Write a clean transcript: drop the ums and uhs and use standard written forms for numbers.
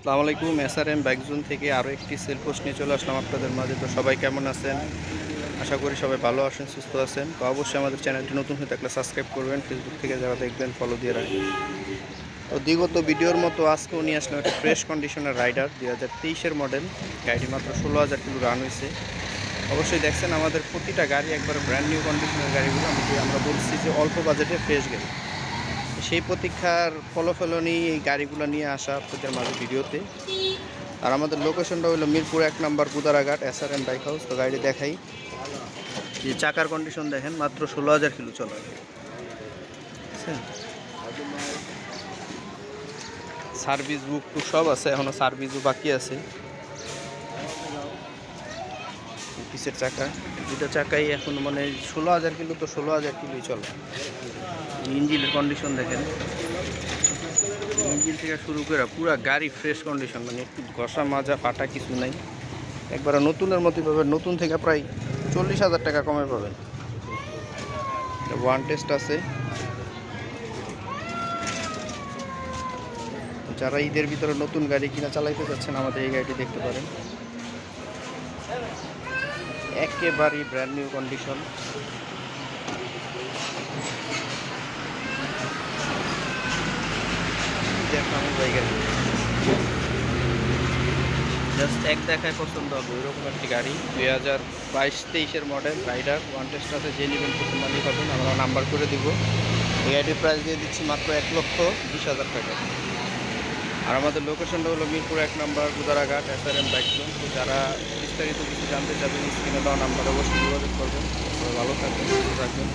আসসালামু আলাইকুম। SRM bike zone থেকে আরও একটি সেল পোস্ট নিয়ে চলে আসলাম আপনাদের মাঝে। তো সবাই কেমন আছেন? আশা করি সবাই ভালো আছেন, সুস্থ আছেন। তো অবশ্যই আমাদের চ্যানেলটি নতুন হয়ে থাকলে সাবস্ক্রাইব করবেন, ফেসবুক থেকে যারা দেখবেন ফলো দিয়ে রাখবেন। তো বিগত ভিডিওর মতো আজকেও নিয়ে আসলাম একটা ফ্রেশ কন্ডিশনের রাইডার 2023-এর মডেল। গাড়িটি মাত্র 16,000 কিলো রান হয়েছে। অবশ্যই দেখছেন আমাদের প্রতিটা গাড়ি একবার ব্র্যান্ড নিউ কন্ডিশনের গাড়িগুলো আমরা বলছি যে অল্প বাজেটে ফ্রেশ গাড়ি। সেই প্রতীক্ষার ফলফলনই এই গাড়িগুলো নিয়ে আসা আপনাদের মাঝে ভিডিওতে। আর আমাদের লোকেশনটা হলো মিরপুর 1 নম্বর গুদারাঘাট এসআরএম বাইক হাউস। তো গাড়ি দেখাই, যে চাকার কন্ডিশন দেখেন, মাত্র 16,000 কিলো চলা। সার্ভিস বুক টুক সব আছে, এখনও সার্ভিসও বাকি আছে। পিসের চাকা, দুটো চাকাই এখন মানে 16,000 কিলো, তো 16,000 কিলোই চলে। ইঞ্জিনের কন্ডিশন দেখেন, ইঞ্জিন থেকে শুরু করে পুরো গাড়ি ফ্রেশ কন্ডিশন, মানে একটু ঘষা মাজা ফাটা কিছু নাই, একবারে নতুনের মতোই পাবেন। নতুন থেকে প্রায় 40,000 টাকা কমে পাবেন। ওয়ান টেস্ট আছে। যারা ঈদের ভিতরে নতুন গাড়ি কিনা চালাইতে যাচ্ছেন আমাদের এই গাড়িটি দেখতে পারেন। একেবারেই ব্র্যান্ড নিউ কন্ডিশন। জাস্ট এক দেখায় পছন্দ হবে ওইরকম একটি গাড়ি। 2022-23-এর মডেল রাইডার। ওয়ান টেস্ট আছে, যে নেবেন প্রথম মালিক হবেন, আমরা নাম্বার করে দিব। এই গাড়ির প্রাইস দিয়ে দিচ্ছি মাত্র 1,20,000 টাকা। আর আমাদের লোকেশনটা হলো মিরপুর 1 নম্বর গুদারাঘাট এসআরএম বাইক জোন। তো যারা বিস্তারিত কিছু জানতে চাবেন স্ক্রিনে দেওয়া নাম্বারে অবশ্যই যোগাযোগ করবেন। ভালো থাকবেন, সুস্থ থাকবেন।